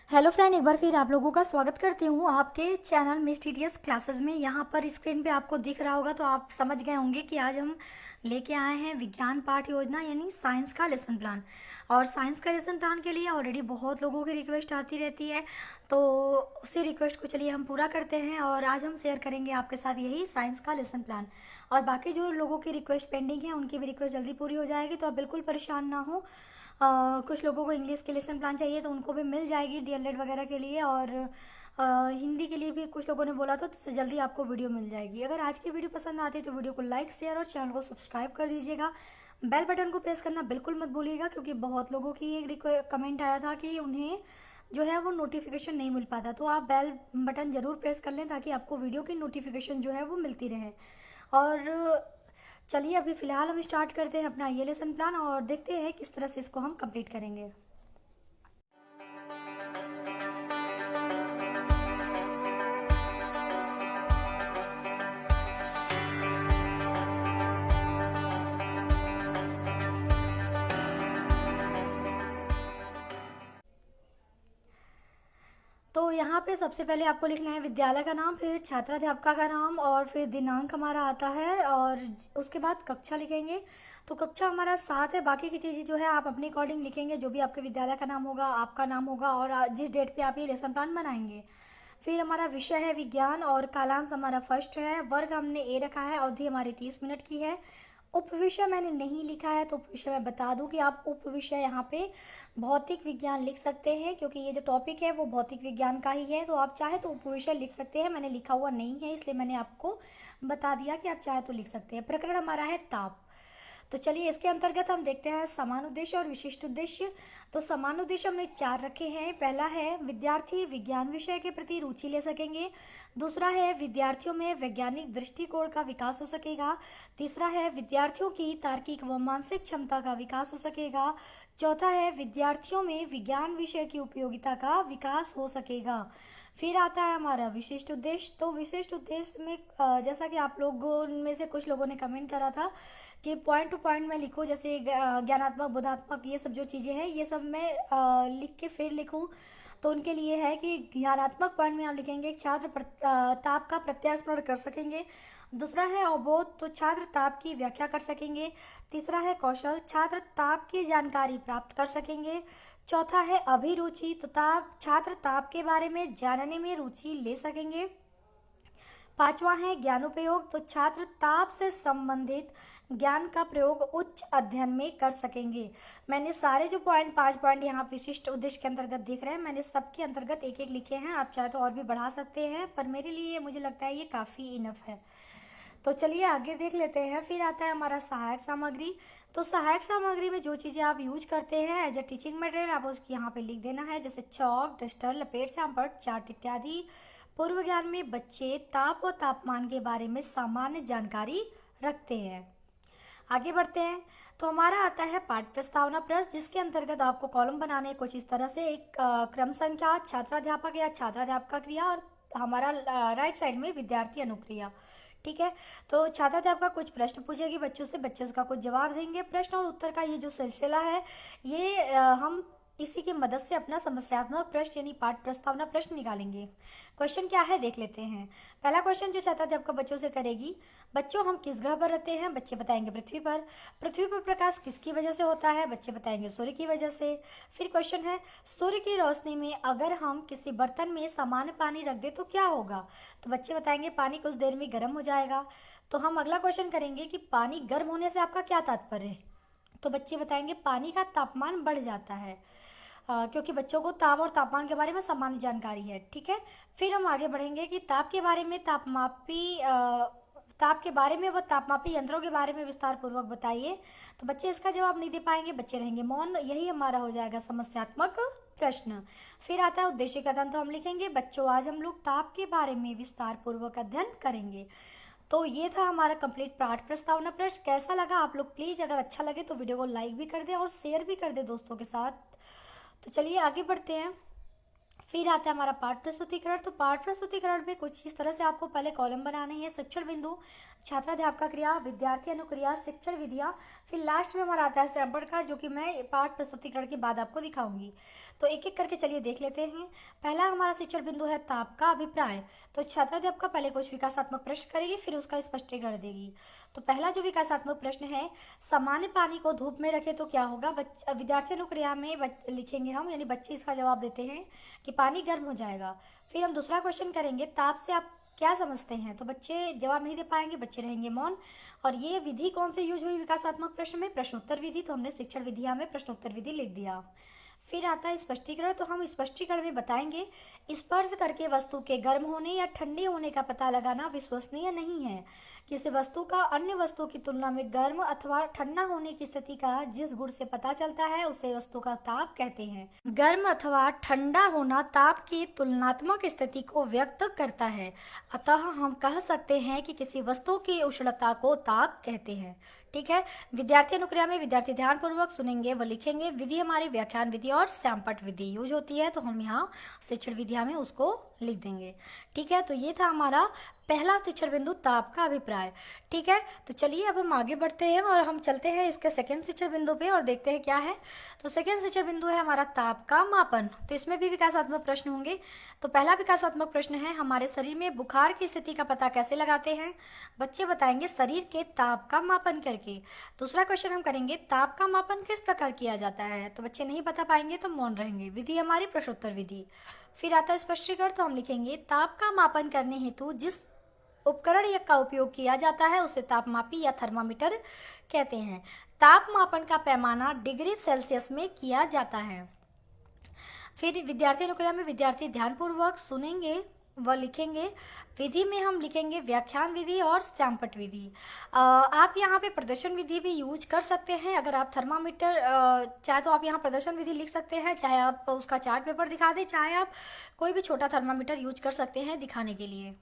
Hello friend, एक बार फिर आप लोगों का स्वागत करती हूँ आपके चैनल मिस टीटीएस क्लासेस में। यहाँ पर स्क्रीन पे आपको दिख रहा होगा तो आप समझ गए होंगे कि आज हम लेके आए हैं विज्ञान पाठ योजना यानी साइंस का लेसन प्लान। और साइंस का लेसन प्लान के लिए ऑलरेडी बहुत लोगों की रिक्वेस्ट आती रहती है, तो उसी रिक्वेस्ट को चलिए हम पूरा करते हैं और आज हम शेयर करेंगे आपके साथ यही साइंस का लेसन प्लान। और बाकी जो लोगों की रिक्वेस्ट पेंडिंग है उनकी भी रिक्वेस्ट जल्दी पूरी हो जाएगी, तो आप बिल्कुल परेशान ना हो। कुछ लोगों को इंग्लिश के लेसन प्लान चाहिए तो उनको भी मिल जाएगी डीएलएड वगैरह के लिए, और हिंदी के लिए भी कुछ लोगों ने बोला था, तो जल्दी आपको वीडियो मिल जाएगी। अगर आज की वीडियो पसंद आती है तो वीडियो को लाइक शेयर और चैनल को सब्सक्राइब कर दीजिएगा। बेल बटन को प्रेस करना बिल्कुल मत भूलिएगा, क्योंकि बहुत लोगों की एक कमेंट आया था कि उन्हें जो है वो नोटिफिकेशन नहीं मिल पाता, तो आप बेल बटन ज़रूर प्रेस कर लें ताकि आपको वीडियो की नोटिफिकेशन जो है वो मिलती रहे। और चलिए अभी फ़िलहाल हम स्टार्ट करते हैं अपना ये लेसन प्लान और देखते हैं किस तरह से इसको हम कंप्लीट करेंगे। तो यहाँ पे सबसे पहले आपको लिखना है विद्यालय का नाम, फिर छात्राध्यापिका का नाम और फिर दिनांक हमारा आता है, और उसके बाद कक्षा लिखेंगे। तो कक्षा हमारा 7 है। बाकी की चीज़ें जो है आप अपने अकॉर्डिंग लिखेंगे, जो भी आपके विद्यालय का नाम होगा, आपका नाम होगा और जिस डेट पे आप ये लेसन प्लान बनाएंगे। फिर हमारा विषय है विज्ञान और कालांश हमारा फर्स्ट है। वर्ग हमने ए रखा है, अवधि हमारी 30 मिनट की है। उप विषय मैंने नहीं लिखा है, तो उप विषय मैं बता दूं कि आप उप विषय यहाँ पे भौतिक विज्ञान लिख सकते हैं, क्योंकि ये जो टॉपिक है वो भौतिक विज्ञान का ही है, तो आप चाहे तो उप विषय लिख सकते हैं। मैंने लिखा हुआ नहीं है इसलिए मैंने आपको बता दिया कि आप चाहे तो लिख सकते हैं। प्रकरण हमारा है ताप। तो चलिए इसके अंतर्गत हम देखते हैं समान उद्देश्य और विशिष्ट उद्देश्य। तो समान उद्देश्य हमने 4 रखे हैं। पहला है विद्यार्थी विज्ञान विषय के प्रति रुचि ले सकेंगे। दूसरा है विद्यार्थियों में वैज्ञानिक दृष्टिकोण का विकास हो सकेगा। तीसरा है विद्यार्थियों की तार्किक व मानसिक क्षमता का विकास हो सकेगा। चौथा है विद्यार्थियों में विज्ञान विषय की उपयोगिता का विकास हो सकेगा। फिर आता है हमारा विशिष्ट उद्देश्य। तो विशिष्ट उद्देश्य में जैसा कि आप लोगों में से कुछ लोगों ने कमेंट करा था कि पॉइंट टू पॉइंट में लिखो, जैसे ज्ञानात्मक बोधात्मक ये सब जो चीज़ें हैं ये सब मैं लिख के फिर लिखूं। तो उनके लिए है कि ज्ञानात्मक पॉइंट में आप लिखेंगे छात्र ताप का प्रत्यास्मरण कर सकेंगे। दूसरा है अवबोध, तो छात्र ताप की व्याख्या कर सकेंगे। तीसरा है कौशल, छात्र ताप की जानकारी प्राप्त कर सकेंगे। चौथा है अभिरुचि, तो छात्र ताप के बारे में जानने में रुचि ले सकेंगे। पांचवा है ज्ञानोपयोग, तो छात्र ताप से संबंधित ज्ञान का प्रयोग उच्च अध्ययन में कर सकेंगे। मैंने सारे जो पॉइंट 5 पॉइंट यहाँ विशिष्ट उद्देश्य के अंतर्गत दिख रहे हैं, मैंने सबके अंतर्गत एक एक लिखे हैं। आप चाहे तो और भी बढ़ा सकते हैं, पर मेरे लिए मुझे लगता है ये काफ़ी इनफ है। तो चलिए आगे देख लेते हैं। फिर आता है हमारा सहायक सामग्री। तो सहायक सामग्री में जो चीज़ें आप यूज करते हैं एज अ टीचिंग मटेरियल, आप उसको यहाँ पे लिख देना है, जैसे चौक, डस्टर, लपेट सैंपल, चार्ट इत्यादि। पूर्व ज्ञान में बच्चे ताप और तापमान के बारे में सामान्य जानकारी रखते हैं। आगे बढ़ते हैं। तो हमारा आता है पाठ प्रस्तावना प्रश्न, जिसके अंतर्गत आपको कॉलम बनाने हैं कुछ इस तरह से। एक क्रम संख्या, छात्राध्यापक या छात्राध्यापक क्रिया, और हमारा राइट साइड में विद्यार्थी अनुक्रिया। ठीक है। तो छात्राध्यापक कुछ प्रश्न पूछेगी बच्चों से, बच्चे उसका कुछ जवाब देंगे। प्रश्न और उत्तर का ये जो सिलसिला है, ये हम इसी की मदद से अपना समस्यात्मक प्रश्न यानी पाठ प्रस्तावना प्रश्न निकालेंगे। क्वेश्चन क्या है देख लेते हैं। पहला क्वेश्चन जो छात्राध्यापक बच्चों से करेगी, बच्चों हम किस ग्रह पर रहते हैं? बच्चे बताएंगे पृथ्वी पर। पृथ्वी पर प्रकाश किसकी वजह से होता है? बच्चे बताएंगे सूर्य की वजह से। फिर क्वेश्चन है, सूर्य की रोशनी में अगर हम किसी बर्तन में सामान्य पानी रख दे तो क्या होगा? तो बच्चे बताएंगे पानी कुछ देर में गर्म हो जाएगा। तो हम अगला क्वेश्चन करेंगे कि पानी गर्म होने से आपका क्या तात्पर्य है? तो बच्चे बताएंगे पानी का तापमान बढ़ जाता है। क्योंकि बच्चों को ताप और तापमान के बारे में सामान्य जानकारी है। ठीक है। फिर हम आगे बढ़ेंगे कि ताप के बारे में ताप के बारे में व तापमापी यंत्रों के बारे में विस्तार पूर्वक बताइए। तो बच्चे इसका जवाब नहीं दे पाएंगे, बच्चे रहेंगे मौन। यही हमारा हो जाएगा समस्यात्मक प्रश्न। फिर आता है उद्देश्य कथन। तो हम लिखेंगे बच्चों आज हम लोग ताप के बारे में विस्तार पूर्वक अध्ययन करेंगे। तो ये था हमारा कंप्लीट पाठ प्रस्तावना प्रश्न। कैसा लगा आप लोग प्लीज़ अगर अच्छा लगे तो वीडियो को लाइक भी कर दें और शेयर भी कर दें दोस्तों के साथ। तो चलिए आगे बढ़ते हैं। फिर आता है हमारा पाठ प्रस्तुतिकरण। तो पाठ प्रस्तुतिकरण में कुछ इस तरह से आपको पहले कॉलम बनाने हैं। शिक्षण बिंदु, छात्राध्यापका क्रिया, विद्यार्थी अनुक्रिया, शिक्षण विधियाँ, फिर लास्ट में हमारा आता है सैंपल का, जो कि मैं पाठ प्रस्तुतिकरण के बाद आपको दिखाऊंगी। तो एक एक करके चलिए देख लेते हैं। पहला हमारा शिक्षण बिंदु है ताप का अभिप्राय। तो छात्राध्यापका पहले कुछ विकासात्मक प्रश्न करेगी, फिर उसका स्पष्टीकरण देगी। तो पहला जो विकासात्मक प्रश्न है, सामान्य पानी को धूप में रखे तो क्या होगा। विद्यार्थी अनुक्रिया में लिखेंगे हम, यानी बच्चे इसका जवाब देते हैं कि पानी गर्म हो जाएगा। फिर हम दूसरा क्वेश्चन करेंगे, ताप से आप क्या समझते हैं। तो बच्चे जवाब नहीं दे पाएंगे, बच्चे रहेंगे मौन। और ये विधि कौन से यूज हुई विकासात्मक प्रश्न में, प्रश्नोत्तर विधि। तो हमने शिक्षण विधियां में प्रश्नोत्तर विधि लिख दिया। फिर आता है स्पष्टीकरण। तो हम स्पष्टीकरण में बताएंगे, स्पर्श करके वस्तु के गर्म होने या ठंडे होने का पता लगाना विश्वसनीय नहीं है। किसी वस्तु का अन्य वस्तु की तुलना में गर्म अथवा ठंडा होने की स्थिति का जिस गुण से पता चलता है उसे वस्तु का ताप कहते हैं। गर्म अथवा ठंडा होना ताप की तुलनात्मक स्थिति को व्यक्त करता है। अतः हम कह सकते हैं कि किसी वस्तु की उष्णता को ताप कहते हैं। ठीक है। विद्यार्थी अनुक्रिया में विद्यार्थी ध्यान पूर्वक सुनेंगे व लिखेंगे। विधि हमारी व्याख्यान विधि और सैंपट विधि यूज होती है, तो हम यहाँ शिक्षण विधिया में उसको लिख देंगे। ठीक है। तो ये था हमारा पहला शिक्षण बिंदु, ताप का अभिप्राय। ठीक है। तो चलिए अब हम आगे बढ़ते हैं और हम चलते हैं इसके सेकंड शिक्षण बिंदु पे और देखते हैं क्या है। तो सेकंड शिक्षण बिंदु है हमारा ताप का मापन। तो इसमें भी विकासात्मक प्रश्न होंगे। तो पहला विकासात्मक प्रश्न है, हमारे शरीर में बुखार की स्थिति का पता कैसे लगाते हैं। बच्चे बताएंगे शरीर के ताप का मापन करके। दूसरा क्वेश्चन हम करेंगे, ताप का मापन किस प्रकार किया जाता है। तो बच्चे नहीं बता पाएंगे तो मौन रहेंगे। विधि हमारी प्रश्नोत्तर विधि। फिर आता है स्पष्टीकरण। तो हम लिखेंगे, ताप का मापन करने हेतु जिस उपकरण का उपयोग किया जाता है उसे तापमापी या थर्मामीटर कहते हैं। ताप मापन का पैमाना डिग्री सेल्सियस में किया जाता है। फिर विद्यार्थी अनुक्रिया में विद्यार्थी ध्यानपूर्वक सुनेंगे व लिखेंगे। विधि में हम लिखेंगे व्याख्यान विधि और सैंपट विधि। आप यहाँ पे प्रदर्शन विधि भी यूज कर सकते हैं। अगर आप थर्मामीटर चाहे तो आप यहाँ प्रदर्शन विधि लिख सकते हैं, चाहे आप उसका चार्ट पेपर दिखा दें, चाहे आप कोई भी छोटा थर्मामीटर यूज कर सकते हैं दिखाने के लिए।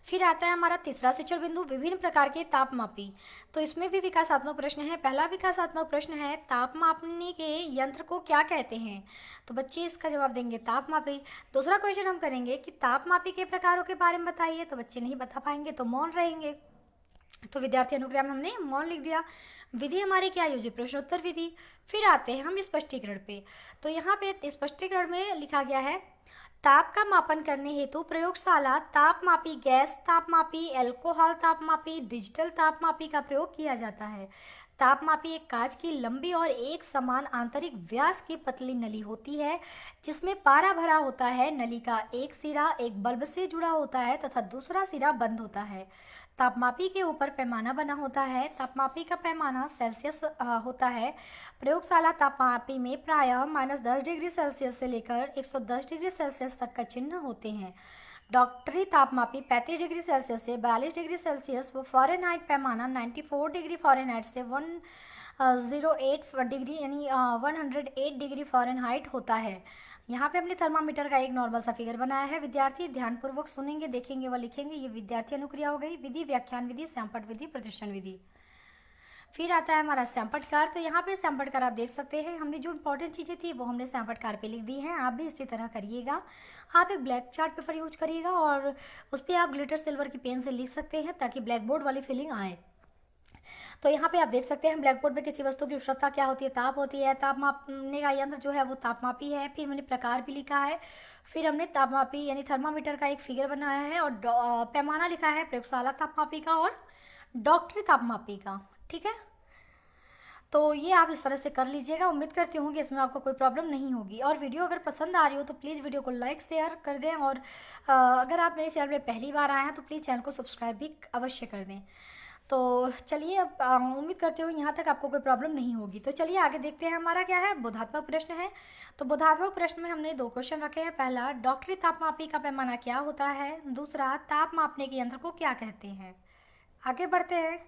फिर आता है हमारा तीसरा शिक्षण बिंदु, विभिन्न प्रकार के तापमापी। तो इसमें भी विकासात्मक प्रश्न है। पहला विकासात्मक प्रश्न है, ताप मापने के यंत्र को क्या कहते हैं। तो बच्चे इसका जवाब देंगे तापमापी। दूसरा क्वेश्चन हम करेंगे कि तापमापी के प्रकारों के बारे में बताइए। तो बच्चे नहीं बता पाएंगे तो मौन रहेंगे। तो विद्यार्थी अनुक्रिया में हमने मौन लिख दिया। विधि हमारी क्या यूज है, प्रश्नोत्तर विधि। फिर आते हैं हम स्पष्टीकरण पे। तो यहाँ पे स्पष्टीकरण में लिखा गया है, ताप का मापन करने हेतु प्रयोगशाला तापमापी, गैस तापमापी, अल्कोहल तापमापी, डिजिटल तापमापी का प्रयोग किया जाता है। तापमापी एक कांच की लंबी और एक समान आंतरिक व्यास की पतली नली होती है जिसमें पारा भरा होता है। नली का एक सिरा एक बल्ब से जुड़ा होता है तथा दूसरा सिरा बंद होता है। तापमापी के ऊपर पैमाना बना होता है। तापमापी का पैमाना सेल्सियस होता है। प्रयोगशाला तापमापी में प्रायः -10 डिग्री सेल्सियस से लेकर 110 डिग्री सेल्सियस तक का चिन्ह होते हैं। डॉक्टरी तापमापी 35 डिग्री सेल्सियस से 42 डिग्री सेल्सियस व फ़ारेनहाइट पैमाना 94 डिग्री फ़ारेनहाइट से 108 डिग्री यानी 108 डिग्री फ़ारेनहाइट होता है। यहाँ पे हमने थर्मामीटर का एक नॉर्मल सा फिगर बनाया है। विद्यार्थी ध्यानपूर्वक सुनेंगे, देखेंगे व लिखेंगे। ये विद्यार्थी अनुक्रिया हो गई। विधि व्याख्यान विधि, सैंपट विधि, प्रदर्शन विधि। फिर आता है हमारा सैंपटकार। तो यहाँ पे सैंपटकार आप देख सकते हैं, हमने जो इंपॉर्टेंट चीज़ें थी वो हमने सैंपटकार पे लिख दी हैं। आप भी इसी तरह करिएगा। आप एक ब्लैक चार्ट पेपर यूज करिएगा और उस पर आप ग्लिटर सिल्वर की पेन से लिख सकते हैं ताकि ब्लैक बोर्ड वाली फीलिंग आए। तो यहाँ पे आप देख सकते हैं ब्लैक बोर्ड पे किसी वस्तु की उष्णता क्या होती है, ताप होती है। ताप मापने का यंत्र जो है वो तापमापी है। फिर मैंने प्रकार भी लिखा है। फिर हमने तापमापी यानी थर्मामीटर का एक फिगर बनाया है और पैमाना लिखा है प्रयोगशाला तापमापी का और डॉक्टरी तापमापी का। ठीक है। तो ये आप इस तरह से कर लीजिएगा। उम्मीद करती हूँ कि इसमें आपको कोई प्रॉब्लम नहीं होगी। और वीडियो अगर पसंद आ रही हो तो प्लीज़ वीडियो को लाइक शेयर कर दें और अगर आप मेरे चैनल पे पहली बार आए हैं तो प्लीज़ चैनल को सब्सक्राइब भी अवश्य कर दें। तो चलिए अब उम्मीद करती हूँ यहाँ तक आपको कोई प्रॉब्लम नहीं होगी। तो चलिए आगे देखते हैं हमारा क्या है, बोधात्मक प्रश्न है। तो बोधात्मक प्रश्न में हमने 2 क्वेश्चन रखे हैं। पहला, डॉक्टरी तापमापी का पैमाना क्या होता है। दूसरा, ताप मापने के यंत्र को क्या कहते हैं। आगे बढ़ते हैं।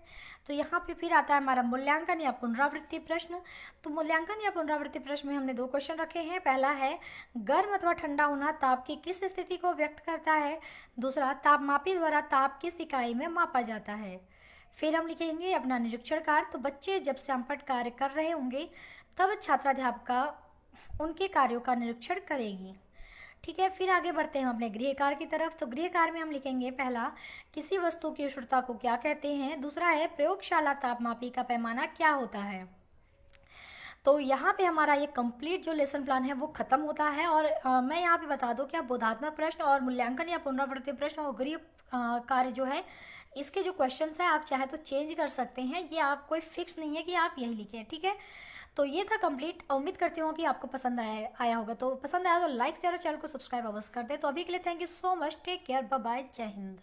तो यहाँ पे फिर आता है हमारा मूल्यांकन या पुनरावृत्ति प्रश्न। तो मूल्यांकन या पुनरावृत्ति प्रश्न में हमने 2 क्वेश्चन रखे हैं। पहला है, गर्म अथवा ठंडा होना ताप की किस स्थिति को व्यक्त करता है। दूसरा, तापमापी द्वारा ताप किस इकाई में मापा जाता है। फिर हम लिखेंगे अपना निरीक्षण कार्य। तो बच्चे जब सैंपट कार्य कर रहे होंगे तब छात्राध्यापिका उनके कार्यों का निरीक्षण करेगी। ठीक है, फिर आगे बढ़ते हैं हम अपने गृह कार्य की तरफ। तो गृह कार्य में हम लिखेंगे पहला, किसी वस्तु की उष्णता को क्या कहते हैं। दूसरा है, प्रयोगशाला तापमापी का पैमाना क्या होता है। तो यहाँ पे हमारा ये कंप्लीट जो लेसन प्लान है वो खत्म होता है। और मैं यहाँ पे बता दूँ कि आप बोधात्मक प्रश्न और मूल्यांकन या पुनरावृत्ति प्रश्न और गृह कार्य जो है, इसके जो क्वेश्चंस हैं आप चाहे तो चेंज कर सकते हैं। ये आप कोई फिक्स नहीं है कि आप यही लिखें, ठीक है। तो ये था कंप्लीट। उम्मीद करती हूँ कि आपको पसंद आया होगा। तो पसंद आया तो लाइक शेयर और चैनल को सब्सक्राइब अवश्य कर दे। तो अभी के लिए thank you so much, take care, bye bye, जय हिंद।